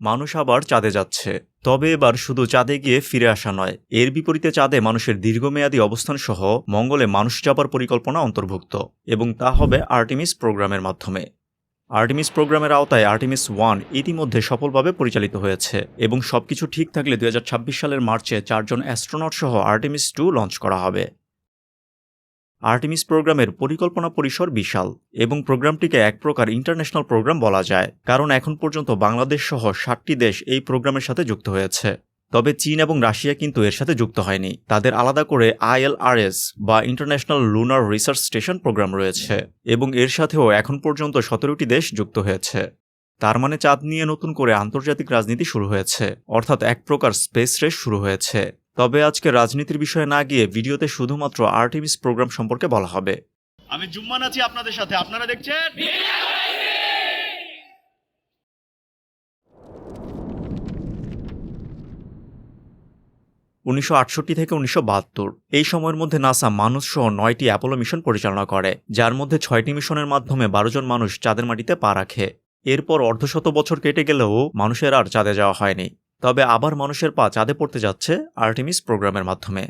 মানুষ আবার চাঁদে যাচ্ছে, তবে এবার শুধু চাঁদে গিয়ে ফিরে আসা নয়, এর বিপরীতে চাঁদে মানুষের দীর্ঘমেয়াদী অবস্থান সহ মঙ্গলে মানুষ যাবার পরিকল্পনা অন্তর্ভুক্ত, এবং তা হবে আর্টেমিস প্রোগ্রামের মাধ্যমে। আর্টেমিস প্রোগ্রামের আওতায় আর্টেমিস 1 ইতিমধ্যে সফলভাবে পরিচালিত হয়েছে, এবং সবকিছু ঠিক থাকলে 2026 সালের মার্চে 4 জন অ্যাস্ট্রোনট সহ আর্টেমিস 2 লঞ্চ করা হবে। আর্টেমিস প্রোগ্রামের পরিকল্পনা পরিসর বিশাল, এবং প্রোগ্রামটিকে এক প্রকার ইন্টারন্যাশনাল প্রোগ্রাম বলা যায়, কারণ এখন পর্যন্ত বাংলাদেশ সহ 7টি দেশ এই প্রোগ্রামের সাথে যুক্ত হয়েছে। তবে চীন এবং রাশিয়া কিন্তু এর সাথে যুক্ত হয়নি, তাদের আলাদা করে ILRS বা international lunar research station programme রয়েছে, এবং এর সাথেও এখন পর্যন্ত 17টি দেশ যুক্ত হয়েছে। তার মানে চাঁদ নিয়ে নতুন করে আন্তর্জাতিক রাজনীতি শুরু হয়েছে, অর্থাৎ এক প্রকার স্পেস রেস শুরু হয়েছে। তবে আজকে রাজনীতির বিষয়ে না গিয়ে ভিডিওতে শুধুমাত্র আর্টেমিস প্রোগ্রাম সম্পর্কে বলা হবে। আমি জুম্মান আছি আপনাদের সাথে, আপনারা দেখছেন 1968 থেকে 1972 এই সময়ের মধ্যে নাসা মানুষ সহ 9টি অ্যাপোলো মিশন পরিচালনা করে, যার মধ্যে 6টি মিশনের মাধ্যমে 12 জন মানুষ চাঁদের মাটিতে পা রাখে। এরপর অর্ধশত বছর কেটে গেলেও মানুষের আর চাঁদে যাওয়া হয়নি, তবে আবার মানুষের পা চাঁদে পড়তে যাচ্ছে আর্টেমিস প্রোগ্রামের মাধ্যমে।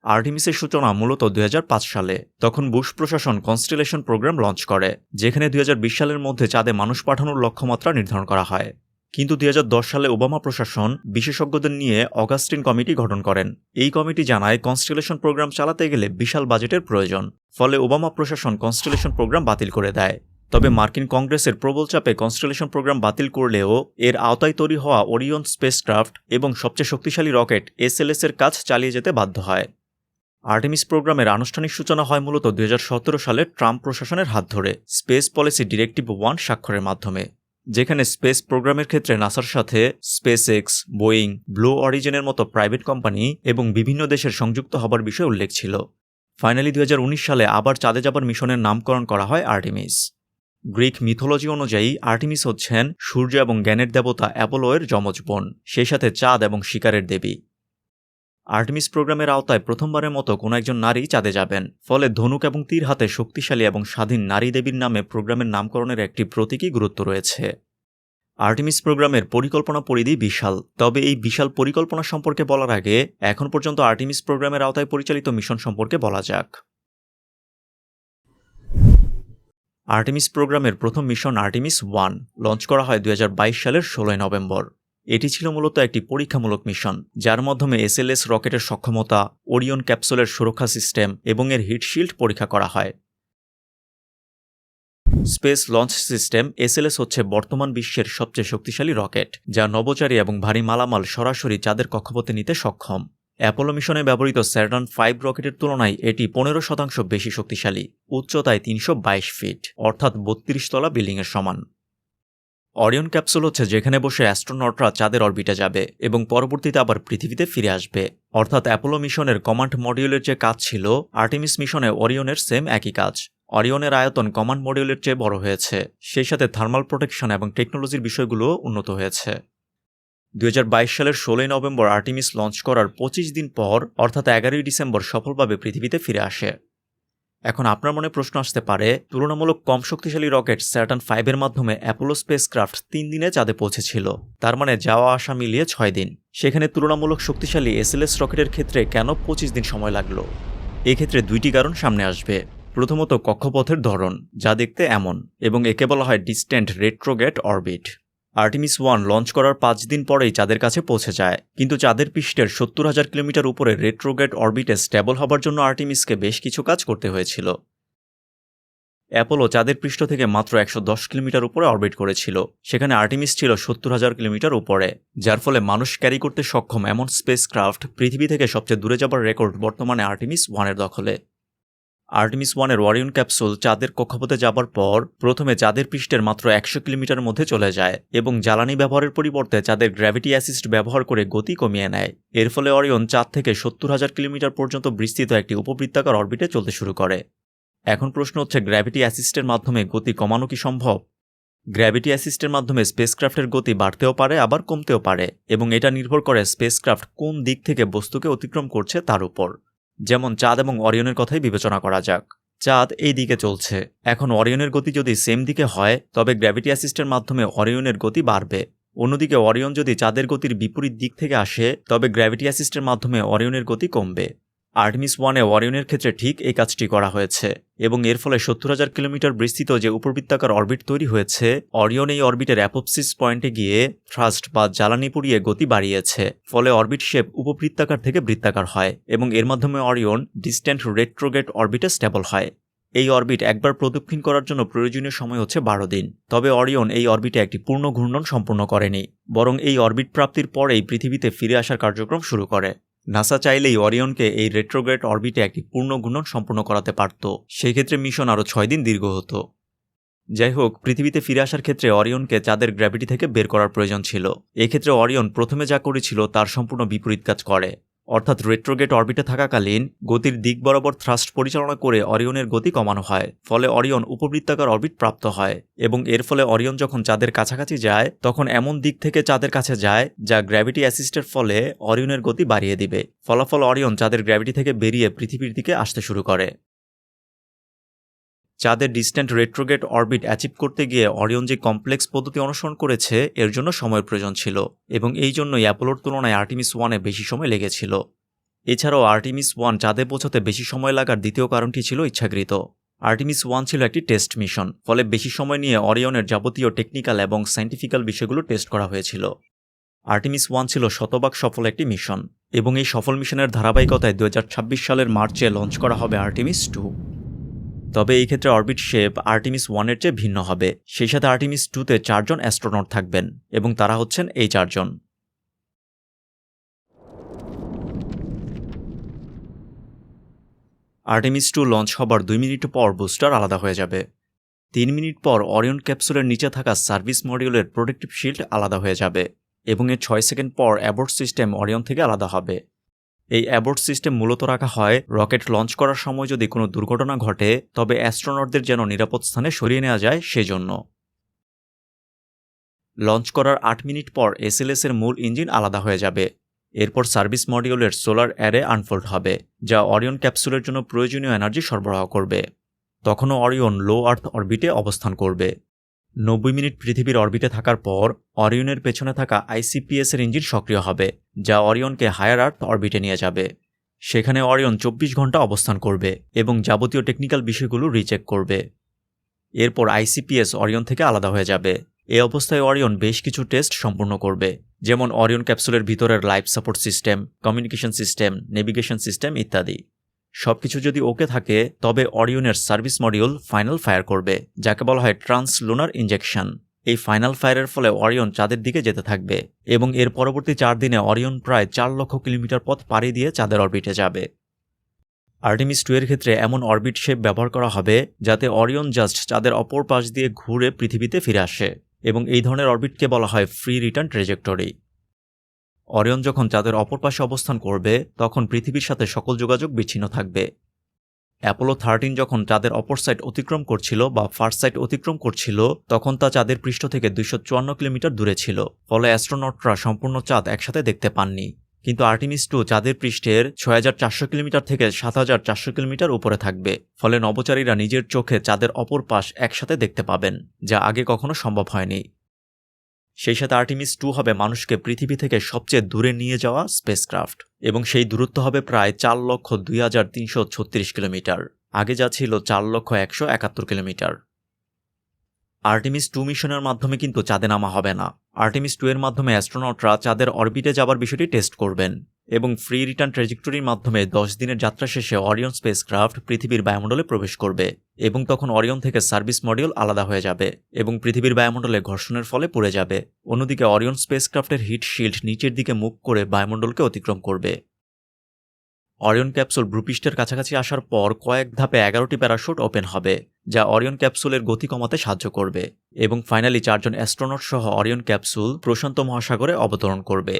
আর্টেমিসের সূচনা মূলত 2005 সালে। তখন বুশ প্রশাসন কনস্টেলেশন প্রোগ্রাম লঞ্চ করে, যেখানে 2020 সালের মধ্যে চাঁদে মানুষ পাঠানোর লক্ষ্যমাত্রা নির্ধারণ করা হয়। কিন্তু 2010 সালে ওবামা প্রশাসন বিশেষজ্ঞদের নিয়ে অগাস্টিন কমিটি গঠন করেন। এই কমিটি জানায় কনস্টেলেশন প্রোগ্রাম চালাতে গেলে বিশাল বাজেটের প্রয়োজন, ফলে ওবামা প্রশাসন কনস্টেলেশন প্রোগ্রাম বাতিল করে দেয়। তবে মার্কিন কংগ্রেসের প্রবল চাপে কনস্টেলেশন প্রোগ্রাম বাতিল করলেও এর আওতায় তৈরি হওয়া ওরিয়ন স্পেসক্রাফট এবং সবচেয়ে শক্তিশালী রকেট SLS এর কাজ চালিয়ে যেতে বাধ্য হয়। আর্টেমিস প্রোগ্রামের আনুষ্ঠানিক সূচনা হয় মূলত 2017 সালে ট্রাম্প প্রশাসনের হাত ধরে স্পেস পলিসি ডিরেক্টিভ 1 স্বাক্ষরের মাধ্যমে, যেখানে স্পেস প্রোগ্রামের ক্ষেত্রে নাসার সাথে SpaceX, বোয়িং, ব্লু অরিজিনের মতো প্রাইভেট কোম্পানি এবং বিভিন্ন দেশের সংযুক্ত হবার বিষয়ে উল্লেখ ছিল। ফাইনালি 2019 সালে আবার চাঁদে যাবার মিশনের নামকরণ করা হয় আর্টেমিস। গ্রিক মিথোলজি অনুযায়ী আর্টেমিস হচ্ছেন সূর্য এবং জ্ঞানের দেবতা অ্যাপোলোয়ের যমজ বোন, সেই সাথে চাঁদ এবং শিকারের দেবী। আর্টেমিস প্রোগ্রামের আওতায় প্রথমবারের মতো কোনো একজন নারী চাঁদে যাবেন, ফলে ধনুক এবং তীর হাতে শক্তিশালী এবং স্বাধীন নারী দেবীর নামে প্রোগ্রামের নামকরণের একটি প্রতীকী গুরুত্ব রয়েছে। আর্টেমিস প্রোগ্রামের পরিকল্পনা পরিধি বিশাল, তবে এই বিশাল পরিকল্পনা সম্পর্কে বলার আগে এখন পর্যন্ত আর্টেমিস প্রোগ্রামের আওতায় পরিচালিত মিশন সম্পর্কে বলা যাক। আর্টেমিস প্রোগ্রামের প্রথম মিশন আর্টেমিস 1 লঞ্চ করা হয় 2022 সালের 16 নভেম্বর। এটি ছিল মূলত একটি পরীক্ষামূলক মিশন, যার মাধ্যমে SLS রকেটের সক্ষমতা, ওরিয়ন ক্যাপসুলের সুরক্ষা সিস্টেম এবং এর হিটশিল্ড পরীক্ষা করা হয়। স্পেস লঞ্চ সিস্টেম SLS হচ্ছে বর্তমান বিশ্বের সবচেয়ে শক্তিশালী রকেট, যা নভোচারী এবং ভারী মালামাল সরাসরি চাঁদের কক্ষপথে নিতে সক্ষম। অ্যাপোলো মিশনে ব্যবহৃত স্যাটার্ন 5 রকেটের তুলনায় এটি 15% বেশি শক্তিশালী, উচ্চতায় 322 ফিট, অর্থাৎ 32 তলা বিল্ডিংয়ের সমান। অরিয়ন ক্যাপসুল হচ্ছে যেখানে বসে অ্যাস্ট্রোনটরা চাঁদের অরবিটে যাবে এবং পরবর্তীতে আবার পৃথিবীতে ফিরে আসবে, অর্থাৎ অ্যাপোলো মিশনের কমান্ড মডিউলের যে কাজ ছিল আর্টেমিস মিশনে অরিয়নের সেম একই কাজ। অরিয়নের আয়তন কমান্ড মডিউলের চেয়ে বড় হয়েছে, সেই সাথে থার্মাল প্রোটেকশন এবং টেকনোলজির বিষয়গুলো উন্নত হয়েছে। 2022 সালের 16 নভেম্বর আর্টেমিস লঞ্চ করার 25 দিন পর, অর্থাৎ 11 ডিসেম্বর সফলভাবে পৃথিবীতে ফিরে আসে। এখন আপনার মনে প্রশ্ন আসতে পারে, তুলনামূলক কম শক্তিশালী রকেট স্যাটার্ন 5 এর মাধ্যমে অ্যাপোলো স্পেসক্রাফট 3 দিনে চাঁদে পৌঁছেছিল, তার মানে যাওয়া আসা মিলিয়ে 6 দিন। সেখানে তুলনামূলক শক্তিশালী SLS রকেটের ক্ষেত্রে কেন 25 দিন সময় লাগলো? এক্ষেত্রে দুইটি কারণ সামনে আসবে। প্রথমত কক্ষপথের ধরন, যা দেখতে এমন, এবং একে বলা হয় distant retrograde orbit. Artemis 1 launch করার 5 দিন পরেই চাঁদের কাছে পৌঁছে যায়, কিন্তু চাঁদের পৃষ্ঠের 70,000 কিলোমিটার উপরে রেট্রোগ্রেড অরবিটে স্টেবল হবার জন্য আর্টেমিসকে বেশ কিছু কাজ করতে হয়েছিল। অ্যাপোলো চাঁদের পৃষ্ঠ থেকে মাত্র 110 কিলোমিটার উপরে অরবিট করেছিল, সেখানে আর্টেমিস ছিল 70,000 কিলোমিটার উপরে, যার ফলে মানুষ ক্যারি করতে সক্ষম এমন স্পেসক্রাফট পৃথিবী থেকে সবচেয়ে দূরে যাবার রেকর্ড বর্তমানে আর্টেমিস 1 এর দখলে। আর্টেমিস 1 এর ওরিয়ন ক্যাপসুল চাঁদের কক্ষপথে যাবার পর প্রথমে চাঁদের পৃষ্ঠের মাত্র 100 কিলোমিটার মধ্যে চলে যায় এবং জ্বালানি ব্যবহারের পরিবর্তে চাঁদের গ্র্যাভিটি অ্যাসিস্ট ব্যবহার করে গতি কমিয়ে নেয়। এর ফলে অরিয়ন চাঁদ থেকে 70,000 কিলোমিটার পর্যন্ত বিস্তৃত একটি উপবৃত্তাকার অরবিটে চলতে শুরু করে। এখন প্রশ্ন হচ্ছে, গ্র্যাভিটি অ্যাসিস্টের মাধ্যমে গতি কমানো কি সম্ভব? গ্র্যাভিটি অ্যাসিস্টের মাধ্যমে স্পেসক্রাফটের গতি বাড়তেও পারে আবার কমতেও পারে, এবং এটা নির্ভর করে স্পেসক্রাফট কোন দিক থেকে বস্তুকে অতিক্রম করছে তার উপর। যেমন চাঁদ এবং অরিয়নের কথাই বিবেচনা করা যাক। চাঁদ এই দিকে চলছে, এখন অরিয়নের গতি যদি সেম দিকে হয় তবে গ্র্যাভিটি অ্যাসিস্টের মাধ্যমে অরিয়নের গতি বাড়বে, অন্যদিকে অরিয়ন যদি চাঁদের গতির বিপরীত দিক থেকে আসে তবে গ্র্যাভিটি অ্যাসিস্টের মাধ্যমে অরিয়নের গতি কমবে। আর্টেমিস 1-এ অরিয়নের ক্ষেত্রে ঠিক এই কাজটি করা হয়েছে এবং এর ফলে 70,000 কিলোমিটার বিস্তৃত যে উপবৃত্তাকার অরবিট তৈরি হয়েছে, অরিয়ন এই অরবিটের অ্যাপোপ্সিস পয়েন্টে গিয়ে থ্রাস্ট বা জ্বালানি পুড়িয়ে গতি বাড়িয়েছে, ফলে অরবিট শেপ উপবৃত্তাকার থেকে বৃত্তাকার হয় এবং এর মাধ্যমে অরিয়ন ডিস্ট্যান্ট রেট্রোগ্রেড অরবিটে স্টেবল হয়। এই অরবিট একবার প্রদক্ষিণ করার জন্য প্রয়োজনীয় সময় হচ্ছে 12 দিন। তবে অরিয়ন এই অরবিটে একটি পূর্ণ ঘূর্ণন সম্পূর্ণ করেনি, বরং এই অরবিট প্রাপ্তির পরেই পৃথিবীতে ফিরে আসার কার্যক্রম শুরু করে। নাসা চাইলেই অরিয়নকে এই রেট্রোগ্রেড অরবিটে একটি পূর্ণ ঘূর্ণন সম্পূর্ণ করাতে পারত, সেই ক্ষেত্রে মিশন আরও 6 দিন দীর্ঘ হতো। যাই হোক, পৃথিবীতে ফিরে আসার ক্ষেত্রে অরিয়নকে চাঁদের গ্র্যাভিটি থেকে বের করার প্রয়োজন ছিল। এক্ষেত্রে অরিয়ন প্রথমে যা করেছিল তার সম্পূর্ণ বিপরীত কাজ করে, অর্থাৎ রেট্রোগ্রেড অরবিটে থাকাকালীন গতির দিক বরাবর থ্রাস্ট পরিচালনা করে অরিয়নের গতি কমানো হয়, ফলে অরিয়ন উপবৃত্তাকার অরবিট প্রাপ্ত হয় এবং এর ফলে অরিয়ন যখন চাঁদের কাছাকাছি যায় তখন এমন দিক থেকে চাঁদের কাছে যায় যা গ্র্যাভিটি অ্যাসিস্টের ফলে অরিয়নের গতি বাড়িয়ে দিবে। ফলাফল অরিয়ন চাঁদের গ্র্যাভিটি থেকে বেরিয়ে পৃথিবীর দিকে আসতে শুরু করে। চাঁদের ডিস্ট্যান্ট রেট্রোগ্রেড অরবিট অ্যাচিভ করতে গিয়ে অরিয়ন যে কমপ্লেক্স পদ্ধতি অনুসরণ করেছে এর জন্য সময়ের প্রয়োজন ছিল এবং এই জন্যই অ্যাপোলোর তুলনায় আর্টেমিস 1-এ বেশি সময় লেগেছিল। এছাড়াও আর্টেমিস 1 চাঁদে পৌঁছতে বেশি সময় লাগার দ্বিতীয় কারণটি ছিল ইচ্ছাকৃত। আর্টেমিস 1 ছিল একটি টেস্ট মিশন, ফলে বেশি সময় নিয়ে অরিয়নের যাবতীয় টেকনিক্যাল এবং সায়েন্টিফিক্যাল বিষয়গুলো টেস্ট করা হয়েছিল। আর্টেমিস 1 ছিল শতভাগ সফল একটি মিশন এবং এই সফল মিশনের ধারাবাহিকতায় 2026 সালের মার্চে লঞ্চ করা হবে আর্টেমিস 2। তবে এই ক্ষেত্রে অরবিট শেপ আর্টেমিস 1-এর চেয়ে ভিন্ন হবে। সেই সাথে আর্টেমিস 2-তে 4 জন অ্যাস্ট্রোনট থাকবেন এবং তারা হচ্ছেন এই 4 জন। আর্টেমিস 2 লঞ্চ হবার 2 মিনিট পর বুস্টার আলাদা হয়ে যাবে। 3 মিনিট পর অরিয়ন ক্যাপসুলের নিচে থাকা সার্ভিস মডিউলের প্রোটেক্টিভ শিল্ড আলাদা হয়ে যাবে এবং এর 6 সেকেন্ড পর অ্যাবর্ট সিস্টেম অরিয়ন থেকে আলাদা হবে। এই অ্যাবর্ট সিস্টেম মূলত রাখা হয় রকেট লঞ্চ করার সময় যদি কোনো দুর্ঘটনা ঘটে তবে অ্যাস্ট্রোনটদের যেন নিরাপদ স্থানে সরিয়ে নেওয়া যায় সেজন্য। লঞ্চ করার 8 মিনিট পর এসএলএস এর মূল ইঞ্জিন আলাদা হয়ে যাবে। এরপর সার্ভিস মডিউলের সোলার অ্যারে আনফোল্ড হবে, যা অরিয়ন ক্যাপসুলের জন্য প্রয়োজনীয় এনার্জি সরবরাহ করবে। তখনও অরিয়ন লো আর্থ অরবিটে অবস্থান করবে। 90 মিনিট পৃথিবীর অরবিটে থাকার পর অরিয়নের পেছনে থাকা আইসিপিএস এর ইঞ্জিন সক্রিয় হবে, যা অরিয়নকে হায়ার আর্থ অরবিটে নিয়ে যাবে। সেখানে অরিয়ন 24 ঘন্টা অবস্থান করবে এবং যাবতীয় টেকনিক্যাল বিষয়গুলো রিচেক করবে। এরপর আইসিপিএস অরিয়ন থেকে আলাদা হয়ে যাবে। এ অবস্থায় অরিয়ন বেশ কিছু টেস্ট সম্পূর্ণ করবে, যেমন অরিয়ন ক্যাপসুলের ভিতরের life support system, communication system, navigation system ইত্যাদি। সবকিছু যদি ওকে থাকে তবে অরিয়নের সার্ভিস মডিউল ফাইনাল ফায়ার করবে, যাকে বলা হয় ট্রান্সলুনার ইনজেকশন। এই ফাইনাল ফায়ারের ফলে অরিয়ন চাঁদের দিকে যেতে থাকবে এবং এর পরবর্তী 4 দিনে অরিয়ন প্রায় 4 লক্ষ কিলোমিটার পথ পাড়ি দিয়ে চাঁদের অরবিটে যাবে। আর্টেমিস 2 এর ক্ষেত্রে এমন অরবিট শেপ ব্যবহার করা হবে যাতে অরিয়ন জাস্ট চাঁদের অপর পাশ দিয়ে ঘুরে পৃথিবীতে ফিরে আসে এবং এই ধরনের অরবিটকে বলা হয় ফ্রি রিটার্ন ট্রেজেক্টরি। অরিয়ন যখন চাঁদের অপর পাশে অবস্থান করবে তখন পৃথিবীর সাথে সকল যোগাযোগ বিচ্ছিন্ন থাকবে। অ্যাপোলো 13 যখন চাঁদের অপর সাইড অতিক্রম করছিল বা ফার্স্ট সাইড অতিক্রম করছিল তখন তা চাঁদের পৃষ্ঠ থেকে 254 কিলোমিটার দূরে ছিল, ফলে অ্যাস্ট্রোনটরা সম্পূর্ণ চাঁদ একসাথে দেখতে পাননি। কিন্তু আর্টেমিস 2 চাঁদের পৃষ্ঠের 6400 কিলোমিটার থেকে 7400 কিলোমিটার উপরে থাকবে, ফলে নভোচারীরা নিজের চোখে চাঁদের অপর পাশ একসাথে দেখতে পাবেন, যা আগে কখনো সম্ভব হয়নি। সেই সাথে আর্টেমিস 2 হবে মানুষকে পৃথিবী থেকে সবচেয়ে দূরে নিয়ে যাওয়া স্পেসক্রাফট এবং সেই দূরত্ব হবে প্রায় 4,02,336 কিলোমিটার। আগে যা ছিল 4,171 কিলোমিটার। আর্টেমিস 2 মিশনের মাধ্যমে কিন্তু চাঁদে নামা হবে না। আর্টেমিস 2 এর মাধ্যমে অ্যাস্ট্রোনটরা চাঁদের অরবিটে যাবার বিষয়টি টেস্ট করবেন এবং ফ্রি রিটার্ন ট্রেজেক্টরির মাধ্যমে 10 দিনের যাত্রা শেষে অরিয়ন স্পেসক্রাফট পৃথিবীর বায়ুমণ্ডলে প্রবেশ করবে এবং তখন অরিয়ন থেকে সার্ভিস মডিউল আলাদা হয়ে যাবে এবং পৃথিবীর বায়ুমণ্ডলে ঘর্ষণের ফলে পুড়ে যাবে। অন্যদিকে অরিয়ন স্পেসক্রাফটের হিট শিল্ড নিচের দিকে মুখ করে বায়ুমণ্ডলকে অতিক্রম করবে। অরিয়ন ক্যাপসুল ভূপৃষ্ঠের কাছাকাছি আসার পর কয়েক ধাপে 11টি প্যারাশুট ওপেন হবে, যা অরিয়ন ক্যাপসুলের গতি কমাতে সাহায্য করবে এবং ফাইনালি 4 জন অ্যাস্ট্রোনট সহ অরিয়ন ক্যাপসুল প্রশান্ত মহাসাগরে অবতরণ করবে।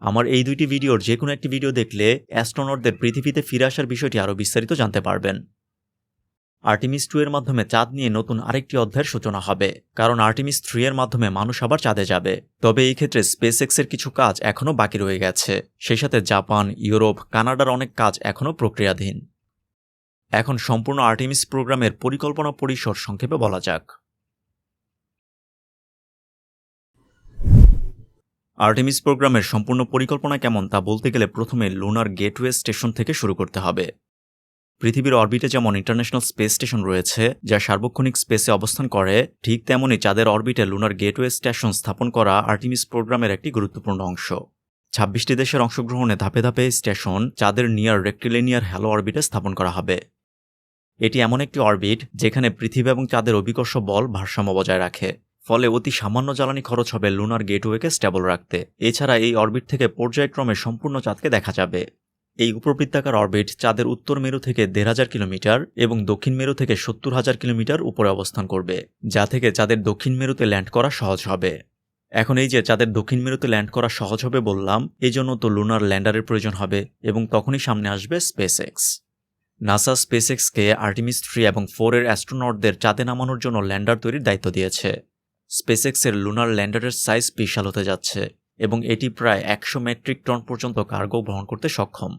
আমার এই 2টি ভিডিওর যে কোনো একটি ভিডিও দেখলে অ্যাস্ট্রোনটদের পৃথিবীতে ফিরে আসার বিষয়টি আরও বিস্তারিত জানতে পারবেন। আর্টেমিস 2 এর মাধ্যমে চাঁদ নিয়ে নতুন আরেকটি অধ্যায়ের সূচনা হবে, কারণ আর্টেমিস 3 এর মাধ্যমে মানুষ আবার চাঁদে যাবে। তবে এই ক্ষেত্রে স্পেসএক্সের কিছু কাজ এখনও বাকি রয়ে গেছে, সেই সাথে জাপান, ইউরোপ, কানাডার অনেক কাজ এখনও প্রক্রিয়াধীন। এখন সম্পূর্ণ আর্টেমিস প্রোগ্রামের পরিকল্পনা পরিসর সংক্ষেপে বলা যাক। আর্টেমিস প্রোগ্রামের সম্পূর্ণ পরিকল্পনা কেমন তা বলতে গেলে প্রথমে লুনার গেটওয়ে স্টেশন থেকে শুরু করতে হবে। পৃথিবীর অরবিটে যেমন ইন্টারন্যাশনাল স্পেস স্টেশন রয়েছে যা সার্বক্ষণিক স্পেসে অবস্থান করে, ঠিক তেমনই চাঁদের অরবিটে লুনার গেটওয়ে স্টেশন স্থাপন করা আর্টেমিস প্রোগ্রামের একটি গুরুত্বপূর্ণ অংশ। 26টি দেশের অংশগ্রহণে ধাপে ধাপে এই স্টেশন চাঁদের নিয়ার রেক্টিলিনিয়ার হ্যালো অরবিটে স্থাপন করা হবে। এটি এমন একটি অরবিট যেখানে পৃথিবী এবং চাঁদের অভিকর্ষ বল ভারসাম্য বজায় রাখে, ফলে অতি সামান্য জ্বালানি খরচ হবে লুনার গেটওয়েকে স্টেবল রাখতে। এছাড়া এই অরবিট থেকে পর্যায়ক্রমে সম্পূর্ণ চাঁদকে দেখা যাবে। এই উপবৃত্তাকার অরবিট চাঁদের উত্তর মেরু থেকে 1500 কিলোমিটার এবং দক্ষিণ মেরু থেকে 70,000 কিলোমিটার উপরে অবস্থান করবে, যা থেকে চাঁদের দক্ষিণ মেরুতে ল্যান্ড করা সহজ হবে। এখন এই যে চাঁদের দক্ষিণ মেরুতে ল্যান্ড করা সহজ হবে বললাম, এই জন্য তো লুনার ল্যান্ডারের প্রয়োজন হবে এবং তখনই সামনে আসবে স্পেসএক্স। নাসা স্পেসএক্সকে আর্টেমিস 3 এবং 4 এর অ্যাস্ট্রোনটদের চাঁদে নামানোর জন্য ল্যান্ডার তৈরির দায়িত্ব দিয়েছে। স্পেসএক্সের লুনার ল্যান্ডারের সাইজ বিশাল হতে যাচ্ছে এবং এটি প্রায় 100 মেট্রিক টন পর্যন্ত কার্গো বহন করতে সক্ষম।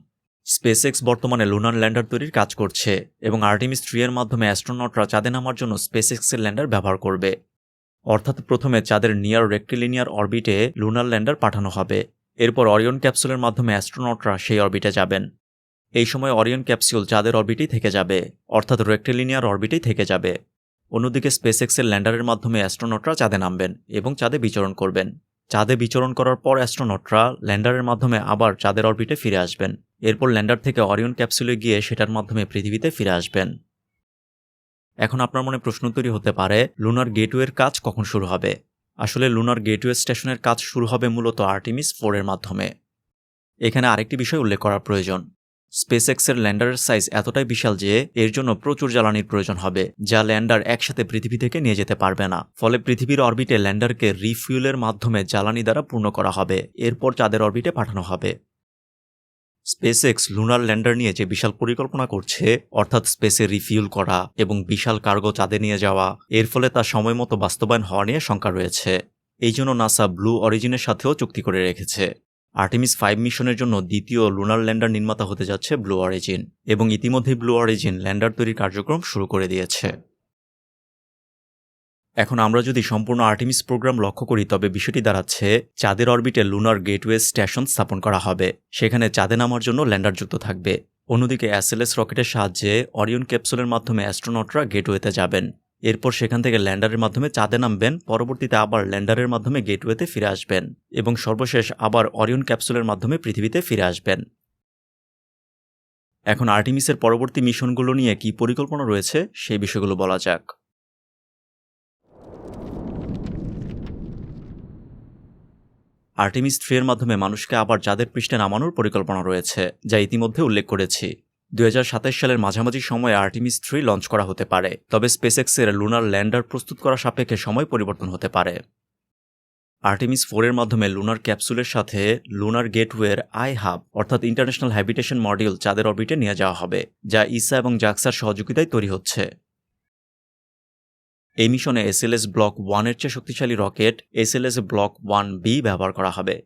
স্পেসএক্স বর্তমানে লুনার ল্যান্ডার তৈরির কাজ করছে এবং আর্টেমিস 3 এর মাধ্যমে অ্যাস্ট্রোনটরা চাঁদে নামার জন্য স্পেসএক্সের ল্যান্ডার ব্যবহার করবে। অর্থাৎ প্রথমে চাঁদের নিয়ার রেক্টিলিনিয়ার অরবিটে লুনার ল্যান্ডার পাঠানো হবে, এরপর অরিয়ন ক্যাপসুলের মাধ্যমে অ্যাস্ট্রোনটরা সেই অরবিটে যাবেন। এই সময় অরিয়ন ক্যাপসুল চাঁদের অরবিটেই থেকে যাবে, অর্থাৎ রেক্টিলিনিয়ার অরবিটেই থেকে যাবে। অন্যদিকে স্পেসএক্সের ল্যান্ডারের মাধ্যমে অ্যাস্ট্রোনটরা চাঁদে নামবেন এবং চাঁদে বিচরণ করবেন। চাঁদে বিচরণ করার পর অ্যাস্ট্রোনটরা ল্যান্ডারের মাধ্যমে আবার চাঁদের অরবিটে ফিরে আসবেন, এরপর ল্যান্ডার থেকে অরিয়ন ক্যাপসুলে গিয়ে সেটার মাধ্যমে পৃথিবীতে ফিরে আসবেন। এখন আপনার মনে প্রশ্ন তৈরি হতে পারে, লুনার গেটওয়ের কাজ কখন শুরু হবে? আসলে লুনার গেটওয়ে স্টেশনের কাজ শুরু হবে মূলত আর্টেমিস 4 এর মাধ্যমে। এখানে আরেকটি বিষয় উল্লেখ করা প্রয়োজন। স্পেসএক্সের ল্যান্ডারের সাইজ এতটাই বিশাল যে এর জন্য প্রচুর জ্বালানির প্রয়োজন হবে, যা ল্যান্ডার একসাথে পৃথিবী থেকে নিয়ে যেতে পারবে না। ফলে পৃথিবীর অরবিটে ল্যান্ডারকে রিফুয়েলের মাধ্যমে জ্বালানি দ্বারা পূর্ণ করা হবে, এরপর চাঁদের অরবিটে পাঠানো হবে। স্পেসএক্স লুনার ল্যান্ডার নিয়ে যে বিশাল পরিকল্পনা করছে, অর্থাৎ স্পেসে রিফিউল করা এবং বিশাল কার্গো চাঁদে নিয়ে যাওয়া, এর ফলে তা সময় মতো বাস্তবায়ন হওয়া নিয়ে শঙ্কা রয়েছে। এই জন্য নাসা ব্লু অরিজিনের সাথেও চুক্তি করে রেখেছে। আর্টেমিস 5 মিশনের জন্য দ্বিতীয় লুনার ল্যান্ডার নির্মাতা হতে যাচ্ছে ব্লু অরিজিন এবং ইতিমধ্যেই ব্লু অরিজিন ল্যান্ডার তৈরির কার্যক্রম শুরু করে দিয়েছে। এখন আমরা যদি সম্পূর্ণ আর্টেমিস প্রোগ্রাম লক্ষ্য করি তবে বিষয়টি দাঁড়াচ্ছে চাঁদের অরবিটে লুনার গেটওয়ে স্টেশন স্থাপন করা হবে, সেখানে চাঁদে নামার জন্য ল্যান্ডার যুক্ত থাকবে। অন্যদিকে SLS রকেটের সাহায্যে অরিয়ন ক্যাপসুলের মাধ্যমে অ্যাস্ট্রোনটরা গেটওয়েতে যাবেন, এরপর সেখান থেকে ল্যান্ডারের মাধ্যমে চাঁদে নামবেন, পরবর্তীতে আবার ল্যান্ডারের মাধ্যমে গেটওয়েতে ফিরে আসবেন এবং সর্বশেষ আবার অরিয়ন ক্যাপসুলের মাধ্যমে পৃথিবীতে ফিরে আসবেন। এখন আর্টেমিসের পরবর্তী মিশনগুলো নিয়ে কি পরিকল্পনা রয়েছে সেই বিষয়গুলো বলা যাক। আর্টেমিস 3 এর মাধ্যমে মানুষকে আবার চাঁদের পৃষ্ঠে নামানোর পরিকল্পনা রয়েছে, যা ইতিমধ্যে উল্লেখ করেছি। 2027 সালের মাঝামাঝি সময়ে আর্টেমিস 3 লঞ্চ করা হতে পারে, তবে স্পেসএক্সের লুনার ল্যান্ডার প্রস্তুত করা সাপেক্ষে সময় পরিবর্তন হতে পারে। আর্টেমিস 4 এর মাধ্যমে লুনার ক্যাপসুলের সাথে লুনার গেটওয়ের হাব অর্থাৎ ইন্টারন্যাশনাল হ্যাবিটেশন মডিউল চাঁদের অরবিটে নিয়ে যাওয়া হবে, যা ইসা এবং জাক্সার সহযোগিতায় তৈরি হচ্ছে। এই মিশনে SLS ব্লক 1 এর চেয়ে শক্তিশালী রকেট SLS ব্লক 1B ব্যবহার করা হবে।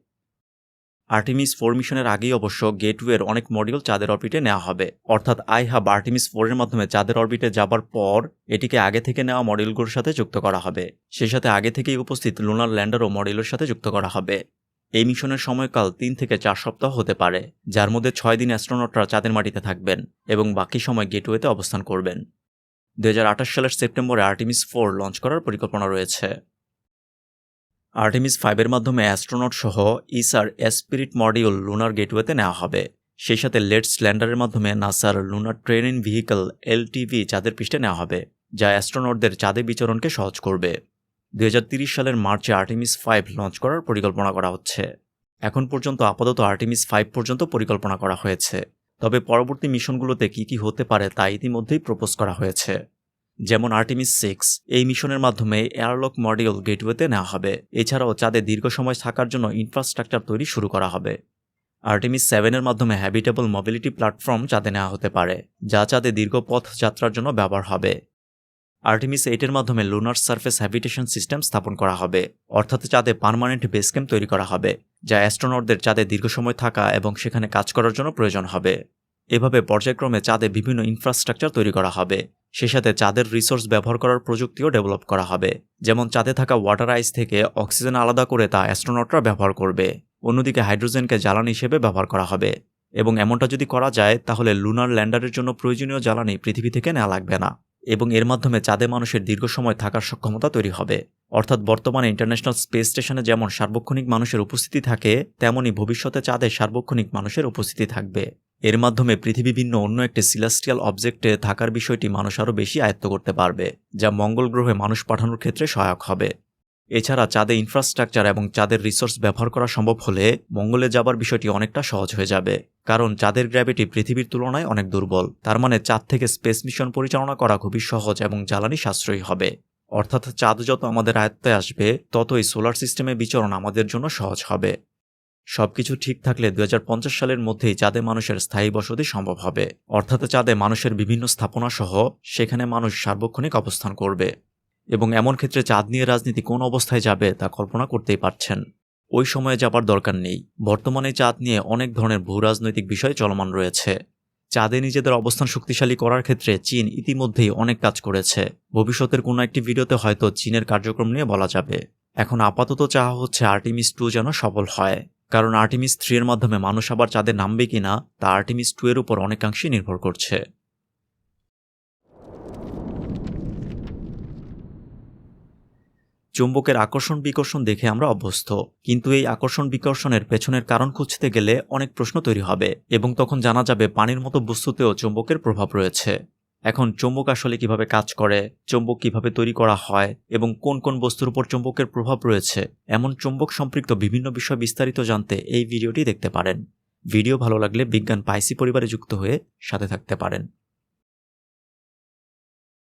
আর্টেমিস 4 মিশনের আগেই অবশ্য গেটওয়ের অনেক মডিউল চাঁদের অরবিটে নেওয়া হবে, অর্থাৎ হাব আর্টেমিস 4 এর মাধ্যমে চাঁদের অরবিটে যাবার পর এটিকে আগে থেকে নেওয়া মডিউলগুলোর সাথে যুক্ত করা হবে। সেই সাথে আগে থেকেই উপস্থিত লুনার ল্যান্ডার ও মডিউলের সাথে যুক্ত করা হবে। এই মিশনের সময়কাল 3 থেকে 4 সপ্তাহ হতে পারে, যার মধ্যে 6 দিন অ্যাস্ট্রোনটরা চাঁদের মাটিতে থাকবেন এবং বাকি সময় গেটওয়েতে অবস্থান করবেন। 2028 সালের সেপ্টেম্বরে আর্টেমিস 4 লঞ্চ করার পরিকল্পনা রয়েছে। আর্টেমিস 5 এর মাধ্যমে অ্যাস্ট্রোনট সহ ইসার স্পিরিট মডিউল লুনার গেটওয়েতে নেওয়া হবে। সেই সাথে লেটস ল্যান্ডারের মাধ্যমে নাসার লুনার ট্রেনিং ভেহিকল LTV চাঁদের পৃষ্ঠে নেওয়া হবে, যা অ্যাস্ট্রোনটদের চাঁদে বিচরণকে সহজ করবে। 2030 সালের মার্চে আর্টেমিস 5 লঞ্চ করার পরিকল্পনা করা হচ্ছে। এখন পর্যন্ত আপাতত আর্টেমিস 5 পর্যন্ত পরিকল্পনা করা হয়েছে, তবে পরবর্তী মিশনগুলোতে কী হতে পারে তা ইতিমধ্যেই প্রপোজ করা হয়েছে। যেমন আর্টেমিস 6 এই মিশনের মাধ্যমে এয়ারলক মডিউল গেটওয়েতে নেওয়া হবে। এছাড়াও চাঁদে দীর্ঘ সময় থাকার জন্য ইনফ্রাস্ট্রাকচার তৈরি শুরু করা হবে। আর্টেমিস 7 এর মাধ্যমে হ্যাবিটেবল মোবিলিটি প্ল্যাটফর্ম চাঁদে নেওয়া হতে পারে, যা চাঁদে দীর্ঘ পথ যাত্রার জন্য ব্যবহার হবে। আর্টেমিস 8 এর মাধ্যমে লুনার সারফেস হ্যাবিটেশন সিস্টেম স্থাপন করা হবে, অর্থাৎ চাঁদে পার্মানেন্ট বেস ক্যাম্প তৈরি করা হবে, যা অ্যাস্ট্রোনটদের চাঁদে দীর্ঘ সময় থাকা এবং সেখানে কাজ করার জন্য প্রয়োজন হবে। এভাবে পর্যায়ক্রমে চাঁদে বিভিন্ন ইনফ্রাস্ট্রাকচার তৈরি করা হবে। সে সাথে চাঁদের রিসোর্স ব্যবহার করার প্রযুক্তিও ডেভেলপ করা হবে। যেমন চাঁদে থাকা ওয়াটার আইস থেকে অক্সিজেন আলাদা করে তা অ্যাস্ট্রোনটরা ব্যবহার করবে। অন্যদিকে হাইড্রোজেনকে জ্বালানি হিসেবে ব্যবহার করা হবে। এবং এমনটা যদি করা যায় তাহলে লুনার ল্যান্ডারের জন্য প্রয়োজনীয় জ্বালানি পৃথিবী থেকে নেওয়া লাগবে না। এবং এর মাধ্যমে চাঁদে মানুষের দীর্ঘ সময় থাকার সক্ষমতা তৈরি হবে। অর্থাৎ বর্তমানে ইন্টারন্যাশনাল স্পেস স্টেশনে যেমন সার্বক্ষণিক মানুষের উপস্থিতি থাকে, তেমনি ভবিষ্যতে চাঁদে সার্বক্ষণিক মানুষের উপস্থিতি থাকবে। এর মাধ্যমে পৃথিবী ভিন্ন অন্য একটি সিলেস্টিয়াল অবজেক্টে থাকার বিষয়টি মানুষ আরও বেশি আয়ত্ত করতে পারবে, যা মঙ্গল গ্রহে মানুষ পাঠানোর ক্ষেত্রে সহায়ক হবে। এছাড়া চাঁদে ইনফ্রাস্ট্রাকচার এবং চাঁদের রিসোর্স ব্যবহার করা সম্ভব হলে মঙ্গলে যাবার বিষয়টি অনেকটা সহজ হয়ে যাবে। কারণ চাঁদের গ্র্যাভিটি পৃথিবীর তুলনায় অনেক দুর্বল। তার মানে চাঁদ থেকে স্পেস মিশন পরিচালনা করা খুবই সহজ এবং জ্বালানি সাশ্রয়ী হবে। অর্থাৎ চাঁদ যত আমাদের আয়ত্তে আসবে, ততই সোলার সিস্টেমে বিচরণ আমাদের জন্য সহজ হবে। সবকিছু ঠিক থাকলে 2050 সালের মধ্যেই চাঁদে মানুষের স্থায়ী বসতি সম্ভব হবে। অর্থাৎ চাঁদে মানুষের বিভিন্ন স্থাপনা সহ সেখানে মানুষ সার্বক্ষণিক অবস্থান করবে। এবং এমন ক্ষেত্রে চাঁদ নিয়ে রাজনীতি কোন অবস্থায় যাবে তা কল্পনা করতেই পারছেন। ওই সময়ে যাবার দরকার নেই। বর্তমানে চাঁদ নিয়ে অনেক ধরনের ভূ রাজনৈতিক বিষয় চলমান রয়েছে। চাঁদে নিজেদের অবস্থান শক্তিশালী করার ক্ষেত্রে চীন ইতিমধ্যেই অনেক কাজ করেছে। ভবিষ্যতের কোনো একটি ভিডিওতে হয়তো চীনের কার্যক্রম নিয়ে বলা যাবে। এখন আপাতত চাওয়া হচ্ছে আর্টেমিস 2 যেন সফল হয়। কারণ আর্টেমিস 3 এর মাধ্যমে মানুষ আবার চাঁদে নামবে কিনা তা আর্টেমিস 2 এর উপর অনেকাংশেই নির্ভর করছে। চুম্বকের আকর্ষণ বিকর্ষণ দেখে আমরা অভ্যস্ত, কিন্তু এই আকর্ষণ বিকর্ষণের পেছনের কারণ খুঁজতে গেলে অনেক প্রশ্ন তৈরি হবে এবং তখন জানা যাবে পানির মতো বস্তুতেও চুম্বকের প্রভাব রয়েছে। এখন চুম্বক আসলে কিভাবে কাজ করে, চুম্বক কিভাবে তৈরি করা হয় এবং কোন কোন বস্তুর উপর চুম্বকের প্রভাব রয়েছে, এমন চুম্বক সম্পৃক্ত বিভিন্ন বিষয় বিস্তারিত জানতে এই ভিডিওটি দেখতে পারেন। ভিডিও ভালো লাগলে বিজ্ঞান পাইসি পরিবারে যুক্ত হয়ে সাথে থাকতে পারেন।